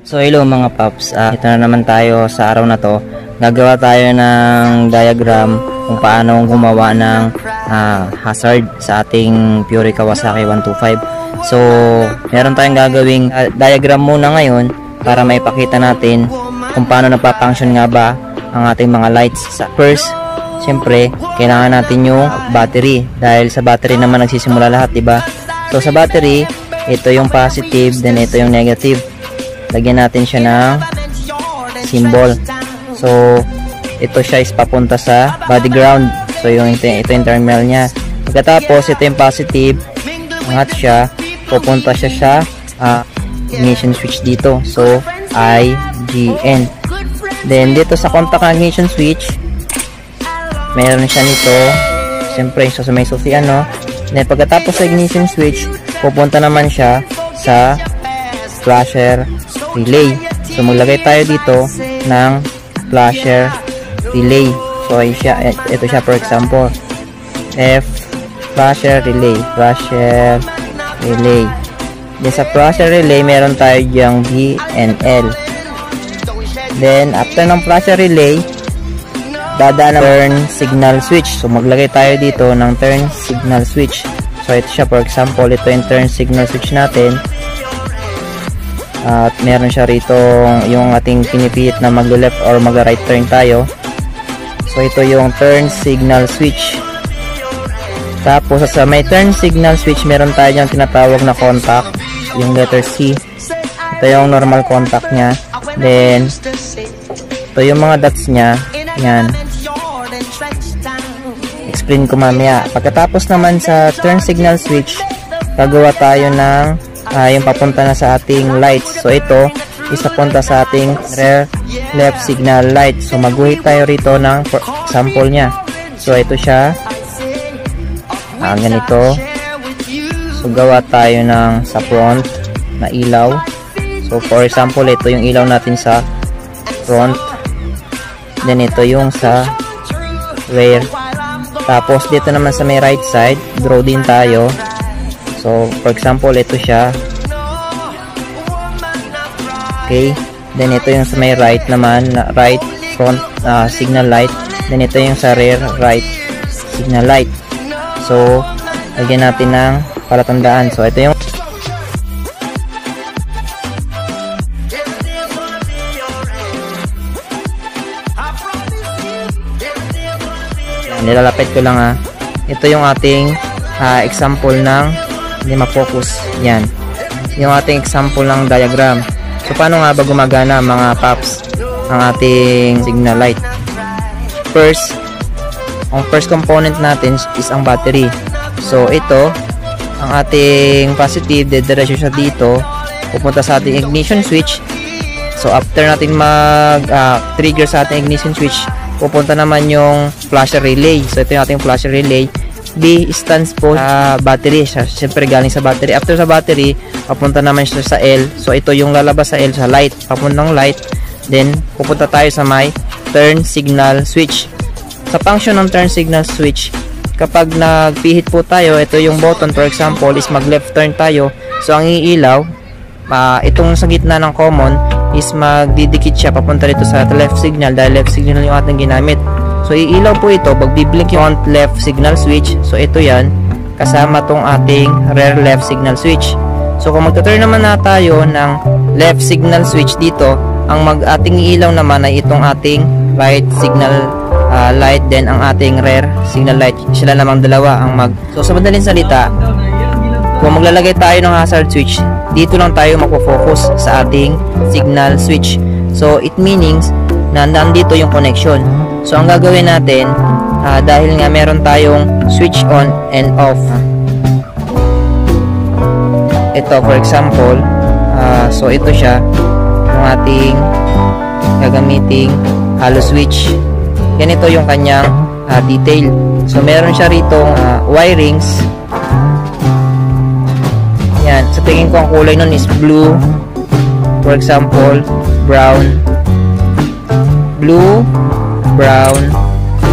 So hello mga paps, ito na naman tayo sa araw na to. Gagawa tayo ng diagram kung paano gumawa ng hazard sa ating Pure Kawasaki 125. So meron tayong gagawing diagram muna ngayon para maipakita natin kung paano napapunction nga ba ang ating mga lights. First, syempre kailangan natin yung battery dahil sa battery naman nagsisimula lahat, diba? So sa battery, ito yung positive, then ito yung negative. Lagyan natin siya ng symbol. So ito siya is papunta sa body ground. So ito yung terminal niya. Pagkatapos ito yung positive, angat siya, pupunta siya sa ignition switch dito. So IGN. Then dito sa contact ignition switch, meron siya nito. Siyempre sa may susian, no? Then pagkatapos sa ignition switch, pupunta naman siya sa flasher relay. So maglagay tayo dito ng flasher relay. So ito siya, for example, F flasher relay. Then sa flasher relay meron tayo diyang B and L. Then after ng flasher relay, dadaan ng turn signal switch. So maglagay tayo dito ng turn signal switch. So ito siya, for example, ito yung turn signal switch natin. At meron siya rito yung ating pinipilit na mag-left or mag-right turn tayo. So ito yung turn signal switch. Tapos sa may turn signal switch, meron tayo yung tinatawag na contact, yung letter C. Ito yung normal contact nya. Then ito yung mga dots nya. Yan, explain ko mamaya. Pagkatapos naman sa turn signal switch, gagawa tayo ng yung papunta na sa ating lights. So ito isa punta sa ating rear left signal light. So magguhit tayo rito ng sample nya. So ito siya, ganito. So gawa tayo ng sa front na ilaw. So for example, ito yung ilaw natin sa front. Then ito yung sa rear. Tapos dito naman sa may right side, draw din tayo. So for example, ito siya. Okay. Then ito yung sa may right naman, right front signal light. Then ito yung sa rear right signal light. So lagyan natin ng palatandaan. So ito yung nilalapit ko lang ito yung ating example ng hindi ma-focus. Yan yung ating example ng diagram. So paano nga ba gumagana mga paps ang ating signal light? First, ang first component natin is ang battery. So ito ang ating positive, dediretso siya dito, pupunta sa ating ignition switch. So after natin mag trigger sa ating ignition switch, pupunta naman yung flasher relay. So ito yung ating flasher relay. B stands po sa battery. Siyempre galing sa battery. After sa battery, papunta naman siya sa L. So ito yung lalabas sa L, sa light, papuntang light. Then pupunta tayo sa may turn signal switch. Sa function ng turn signal switch, kapag nagpihit po tayo, ito yung button, for example, is mag left turn tayo. So ang iilaw, itong sa gitna ng common is magdidikit siya papunta rito sa left signal dahil left signal yung ating ginamit. So iilaw po ito, magbiblink yung left signal switch. So ito yan, kasama tong ating rear left signal switch. So kung magta-turn naman na tayo ng left signal switch dito, ang ating iilaw naman ay itong ating right signal light, then ang ating rear signal light. Sila lamang dalawa ang So sa madaling salita, kung maglalagay tayo ng hazard switch, dito lang tayo magpo-focus sa ating signal switch. So it means na nandito yung connection. So ang gagawin natin, dahil nga meron tayong switch on and off, ito for example, so ito siya yung ating gagamiting hollow switch. Ganito yung kanyang detail. So meron siya ritong wirings. Yan, sa tingin ko ang kulay nun is blue, for example, brown,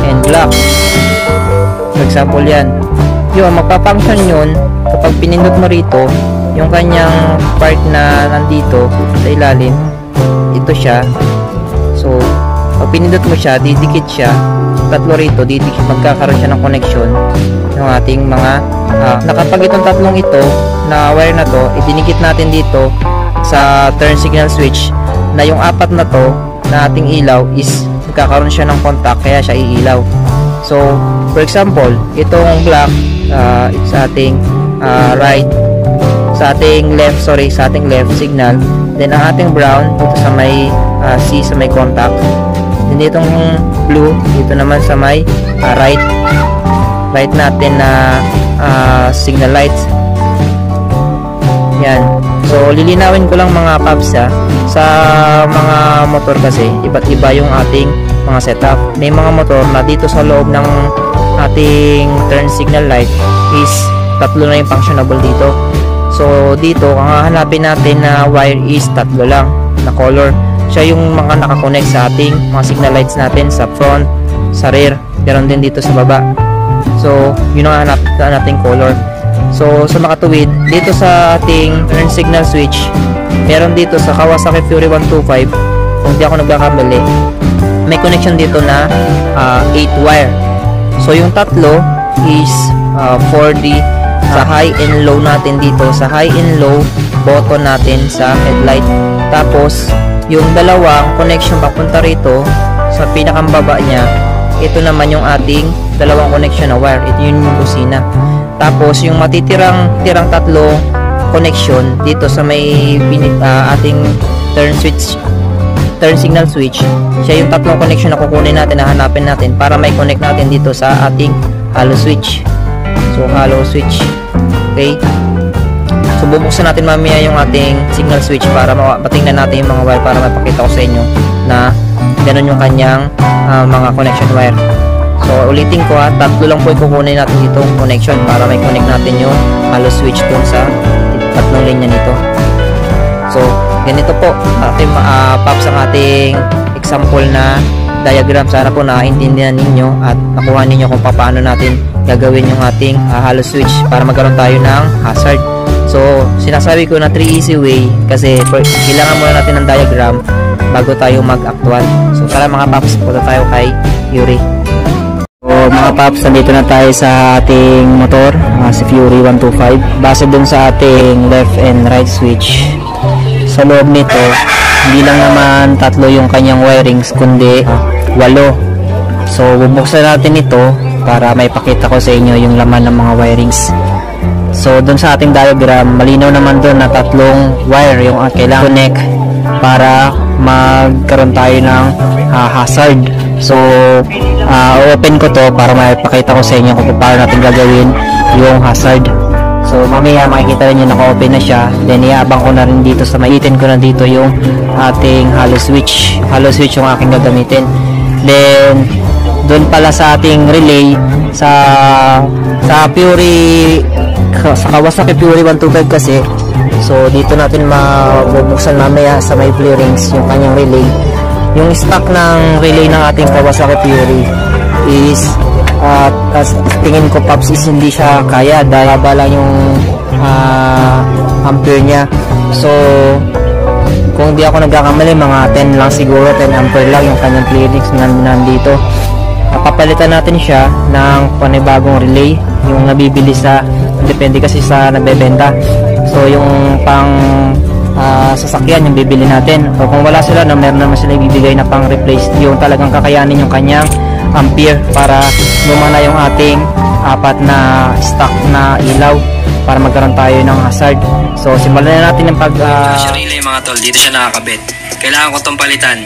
and black. For example yan. Yun, magpapunction yun kapag pinindot mo rito yung kanyang part na nandito sa ilalim, ito siya. So, pag pinindot mo siya, didikit siya. Tatlo rito, didikit, magkakaroon siya ng connection ng ating mga nakapag itong tatlong ito na wire na to, idinikit natin dito sa turn signal switch na yung apat na to na ating ilaw is magkakaroon siya ng contact kaya siya iilaw. So, for example, itong black sa ating right, sa ating left signal, then ang ating brown dito sa may C sa may contact, then itong blue dito naman sa may right natin na signal lights. Yan. So, lilinawin ko lang mga paps sa mga motor kasi iba't iba yung ating mga setup. May mga motor na dito sa loob ng ating turn signal light is tatlo na yung functionable dito. So, dito ang hanapin natin na wire is tatlo lang na color. Siya yung mga nakakonect sa ating mga signal lights natin sa front, sa rear, meron din dito sa baba. So, yun ang hanap nating color. So, sa makatuwid, dito sa ating turn signal switch, meron dito sa Kawasaki Fury 125, kung di ako nagkakamali, may connection dito na 8 wire. So, yung tatlo is 4D sa high and low natin dito. Sa high and low, button natin sa headlight. Tapos, yung dalawang connection papunta rito, sa pinakambaba niya, ito naman yung ating dalawang connection na wire. Ito yung busina. Tapos yung matitirang tatlo connection dito sa may ating turn signal switch, siya yung tatlong connection na kukunin natin, na hanapin natin para may connect natin dito sa ating hollow switch. So hollow switch. Okay. So bubuksan natin mamaya yung ating signal switch para matingnan natin yung mga wire para mapakita ko sa inyo na ganun yung kanyang mga connection wire. So, ulitin ko tatlo lang po ikukunin natin dito connection para may connect natin yung hollow switch dun sa tatlong linya nito. So, ganito po ating paps ang ating example na diagram. Sana po nakaintindihan ninyo at nakuha ninyo kung paano natin gagawin yung ating hollow switch para magkaroon tayo ng hazard. So, sinasabi ko na 3 easy way kasi kailangan muna natin ng diagram bago tayo mag-actual. So, tara mga paps, punta tayo kay Yuri. So mga paps, nandito na tayo sa ating motor, si Fury 125. Base dun sa ating left and right switch, sa loob nito hindi lang naman tatlo yung kanyang wirings kundi 8. So bubuksan natin ito para may pakita ko sa inyo yung laman ng mga wirings. So dun sa ating diagram, malinaw naman dun na tatlong wire yung kailangan connect para magkaroon tayo ng hazard. So open ko to para maipakita ko sa inyo kung paano natin gagawin yung hazard. So mamaya makikita rin nyo naka-open na siya. Then iabang ko na rin dito sa maitin ko na dito yung ating hollow switch. Hollow switch yung aking gagamitin. Then doon pala sa ating relay sa Kawasaki Fury 125 kasi. So dito natin mabubuksan mamaya sa may clearings yung kanyang relay. Yung stock ng relay ng ating Kawasaki Fury is tingin ko paps is hindi siya kaya, dalaba lang yung ampere niya. So kung di ako nagkakamali, mga 10 lang siguro, 10 ampere lang yung kanyang clearings nandito. Papalitan natin siya ng panibagong relay, yung nabibili sa, depende kasi sa nabebenta. So yung pang sasakyan yung bibili natin, o kung wala sila na meron naman sila ibibigay na pang replace, yung talagang kakayanin yung kanyang ampere para gumana yung ating apat na stock na ilaw para magkaroon tayo ng hazard. So simulan na natin yung flasher relay mga tol, dito siya nakakabit. Kailangan ko itong palitan.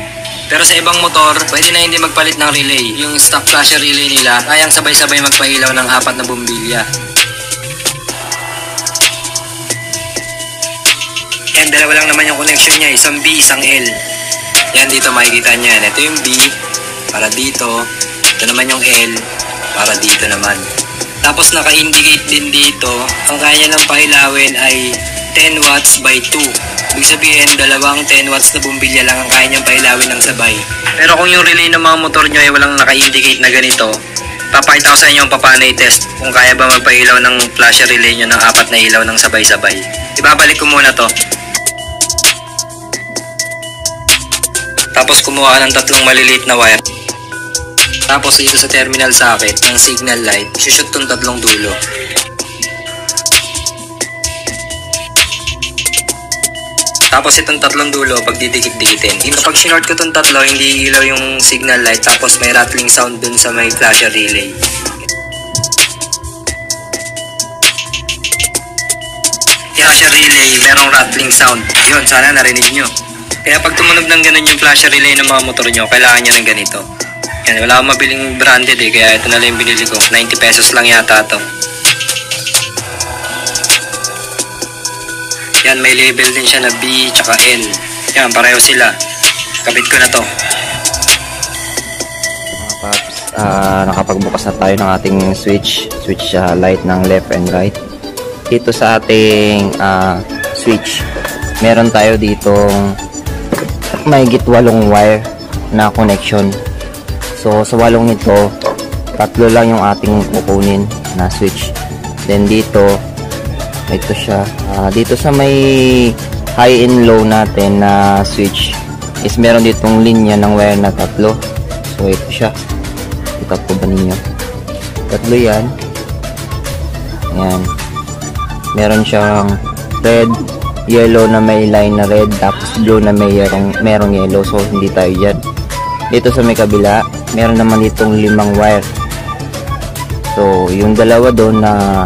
Pero sa ibang motor, pwede na hindi magpalit ng relay. Yung stock flasher relay nila, kayang sabay-sabay magpailaw ng 4 na bumbilya. Yan, dalawa lang naman yung connection niya, isang B, isang L. Yan, dito makikita niyo yan. Ito yung B, para dito. Ito naman yung L, para dito naman. Tapos naka-indicate din dito, ang kaya ng pailawin ay 10 watts by 2. Ibig sabihin, dalawang 10 watts na bumbilya lang ang kaya niyang pailawin ng sabay. Pero kung yung relay ng mga motor nyo ay walang naka-indicate na ganito, papakita ko sa inyo paano i-test kung kaya ba magpailaw ng flasher relay nyo ng 4 na ilaw ng sabay-sabay. Ibabalik ko muna to. Tapos kumuha ka ng 3 maliliit na wire. Tapos dito sa terminal socket ng signal light, isushoot tong 3 dulo. Tapos itong 3 dulo, pag didikit-dikitin. Kapag sinort ko itong 3, hindi ilaw yung signal light. Tapos may rattling sound dun sa may flasher relay. Flasher relay, merong rattling sound. Yun, sana narinig nyo. Kaya pag tumunog ng ganun yung flasher relay ng mga motor nyo, kailangan nyo ng ganito. Yan, wala akong mabiling branded kaya ito na lang yung binili ko. 90 pesos lang yata to. Yan, may label din siya na B tsaka L. Yan, pareho sila. Kabit ko na to. Mga paps, nakapagbukas na tayo ng ating switch light ng left and right. Dito sa ating switch, meron tayo ditong mahigit 8 wire na connection. So sa 8 nito, 3 lang yung ating kukunin na switch. Then dito, ito siya. Dito sa may high and low natin na switch is meron ditong linya ng wire na 3. So ito siya. Kita po ba ninyo? 3 yan. Ayan. Meron siyang red, yellow na may line na red, tapos blue na merong yellow. So hindi tayo dyan. Dito sa may kabila, meron naman ditong 5 wire. So yung dalawa doon na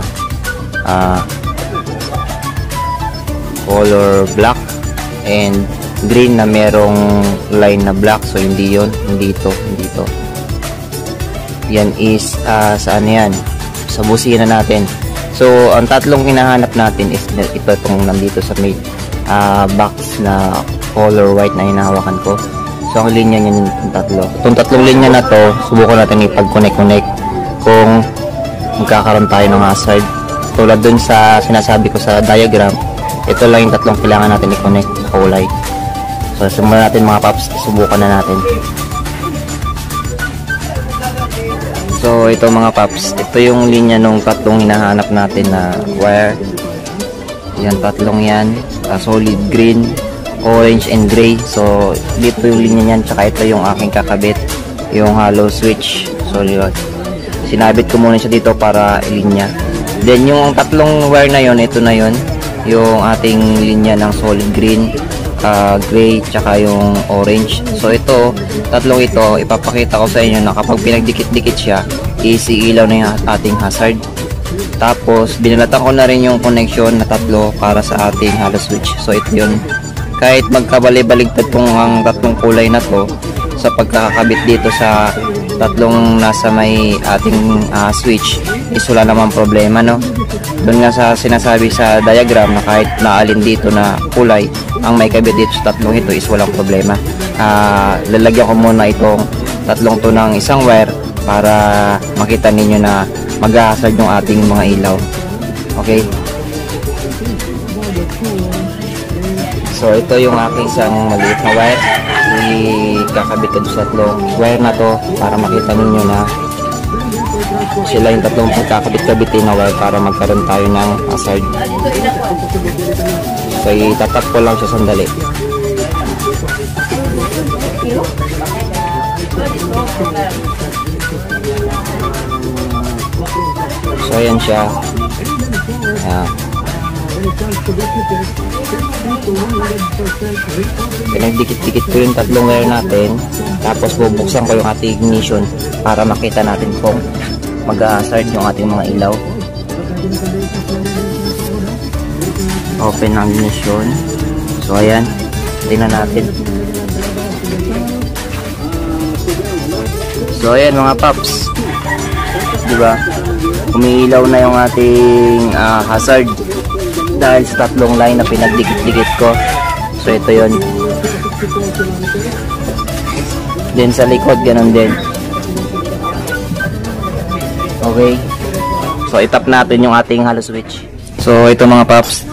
color black and green na merong line na black. So hindi yon, hindi ito. Yan is saan yan? Sa busina natin. So ang 3 hinahanap natin is ito, itong nandito sa may box na color white na hinahawakan ko. So ang linya niya itong 3 linya na to, subukan natin ipag-connect kung magkakaroon tayo ng hazard. Tulad dun sa sinasabi ko sa diagram, ito lang yung 3 kailangan natin i-connect na kulay. So simulan natin mga paps, subukan na natin. So ito mga paps, ito yung linya nung 3 hinahanap natin na wire. Yan, 3 yan, solid green, orange and gray. So dito yung linya niyan, tsaka ito yung aking kakabit, yung hollow switch. So yun, sinabit ko muna siya dito para ilinya. Then yung 3 wire na yon, ito na yon, yung ating linya ng solid green, gray, tsaka yung orange. So ito, 3 ito, ipapakita ko sa inyo na kapag pinagdikit-dikit siya, easy ilaw na yung ating hazard. Tapos binalatan ko na rin yung connection na 3 para sa ating hollow switch. So ito yun, kahit magkabali-baligtad kung ang 3 kulay na to sa pagkakabit dito sa 3 nasa may ating switch, is wala namang problema, no? Doon nga sa sinasabi sa diagram na kahit naalin dito na kulay ang may kabit dito sa 3 ito is walang problema. Lalagyan ko muna itong 3 to ng isang wire para makita ninyo na mag-hazard yung ating mga ilaw. Okay, so ito yung aking isang maliit na wire, ikakabit ko sa 3 wire na to para makita ninyo na sila yung 3 pagkakabit-kabitin na wire para magkaroon tayo ng hazard. So itatap ko lang siya sandali. So ayan siya. Ayan. Pinagdikit-dikit ko yung 3 wire natin, tapos bubuksan ko yung ating ignition para makita natin kung mag-hazard yung ating mga ilaw. Open ang ignition. So ayan, tingnan natin. So ayan mga paps, diba, umiilaw na yung ating hazard dahil sa 3 line na pinagdikit-dikit ko. So ito yun. Then sa likod ganun din. Okay, so itap natin yung ating hollow switch. So ito mga paps,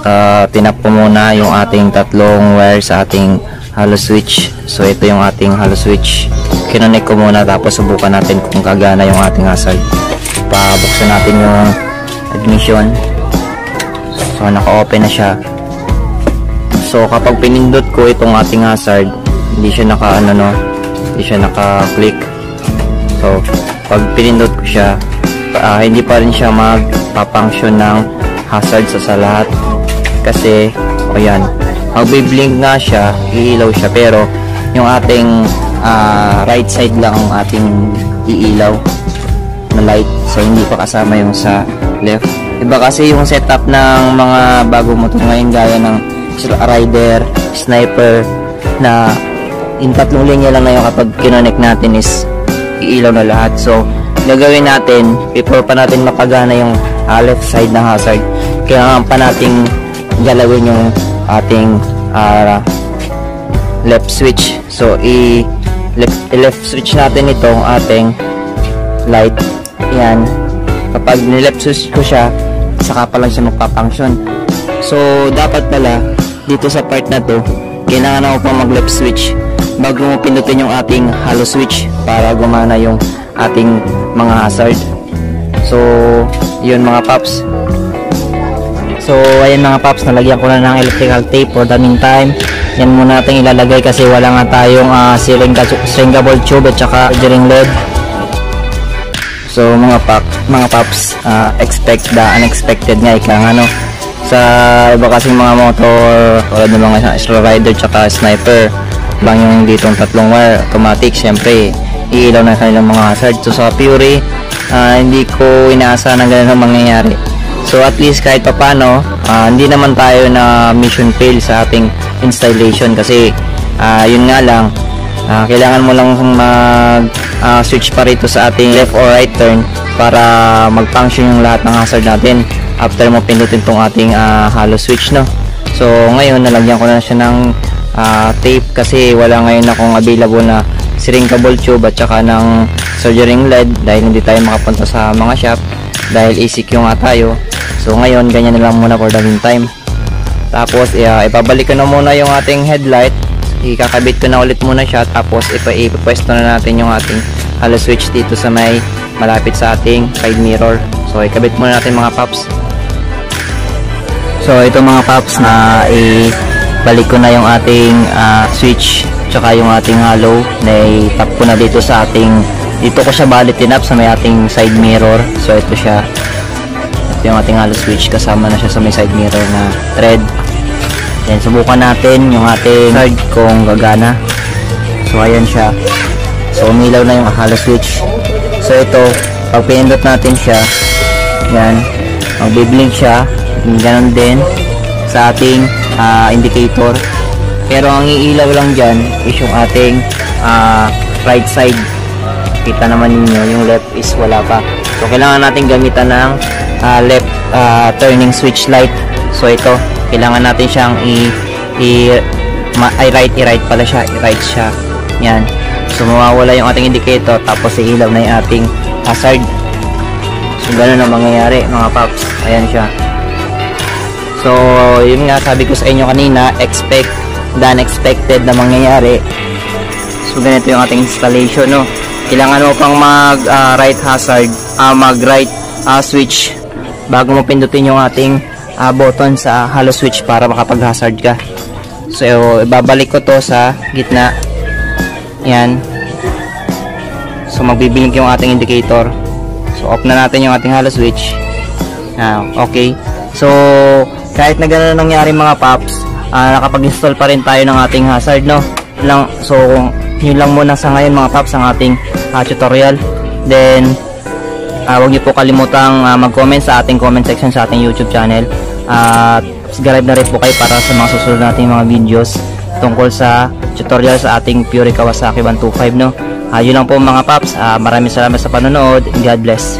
tinap ko muna yung ating 3 wire sa ating hollow switch. So ito yung ating hollow switch, kinonek ko muna, tapos subukan natin kung kagana yung ating hazard. Pabuksan natin yung ignition. So naka-open na siya. So kapag pinindot ko itong ating hazard, hindi siya naka ano no, hindi siya naka-click. So pag pinindot ko siya, hindi pa rin siya magpa-function ng hazard sa lahat kasi ayan, magbi-blink nga siya, iilaw siya, pero yung ating right side lang ang ating iilaw na light, so hindi pa kasama yung sa left. Iba kasi yung setup ng mga bagong motor ngayon gaya ng Rider, Sniper, na in tatlong linya lang na yung kapag kinonect natin is iilaw na lahat. So gagawin natin, before pa natin mapagana yung left side ng hazard, kailangan pa nating galawin yung ating left switch. So left switch natin itong ating light. Yan, kapag ni-left switch ko siya, saka pa lang siya magpa-function. So dapat pala dito sa part na to, kailangan ako pang mag-left switch bago mo pindutin yung ating hollow switch para gumana yung ating mga hazard. So yun mga paps. So ayan mga paps, nalagyan ko na ng electrical tape for the meantime. Yan muna natin ilalagay kasi wala nga tayong stringable tube at saka soldering lead. So mga paps, expect the unexpected nga ika nga no. Sa iba kasing mga motor, tulad ng mga Rider tsaka Sniper, lang yung ditong tatlong wire automatic, syempre iilaw na kanilang mga hazard. So sa Fury, hindi ko inaasa na ganun ang mangyayari. So at least kahit pa paano, hindi naman tayo na mission fail sa ating installation kasi yun nga lang, kailangan mo lang mag switch pa rito sa ating left or right turn para mag-function yung lahat ng hazard natin after mo pindutin tong ating hollow switch no. So ngayon nalagyan ko na siya ng tape kasi wala ngayon akong available na shrinkable tube at saka ng soldering lead dahil hindi tayo makapunta sa mga shop dahil ECQ nga tayo. So ngayon ganyan na lang muna for the meantime. Tapos ipabalik ko na muna yung ating headlight, ikakabit ko na ulit muna siya, tapos ipapwesto na natin yung ating hollow switch dito sa may malapit sa ating side mirror. So ikabit muna natin mga paps. So ito mga paps, na ibalik ko na yung ating switch tsaka yung ating hollow, na i-tap ko na dito sa ating, dito ko siya balitin up sa may ating side mirror. So ito siya, ito yung ating hollow switch, kasama na siya sa may side mirror na red. Then subukan natin yung ating third kung gagana. So ayan siya, so umilaw na yung hollow switch. So ito, pag pinindot natin siya, yan, magbiblink siya, ganon din sa ating indicator. Pero ang iilaw lang dyan is yung ating right side. Kita naman ninyo, yung left is wala pa. So kailangan natin gamitan ng left turning switch light. So ito, kailangan natin siyang i-right pala siya, i-right siya. Yan. So mawawala yung ating indicator, tapos iilaw na yung ating hazard. So ganun ang mangyayari mga paps. Ayan siya. So yun nga, sabi ko sa inyo kanina, expect the unexpected na mangyayari. So ganito yung ating installation no. Kailangan mo pang mag right hazard, mag right switch bago mo pindutin yung ating button sa hollow switch para makapag hazard ka. So ibabalik ko to sa gitna. Yan. So magbiblink yung ating indicator. So off na natin yung ating hollow switch. Okay. So kahit na gano'n nangyari mga paps, nakapag-install pa rin tayo ng ating hazard no. So yun lang muna sa ngayon mga paps ang ating tutorial. Then huwag niyo po kalimutang mag-comment sa ating comment section sa ating YouTube channel. Subscribe na rin po kayo para sa mga susunod nating mga videos tungkol sa tutorial sa ating Fury Kawasaki 125 no. Yun lang po mga paps. Maraming salamat sa panonood. God bless.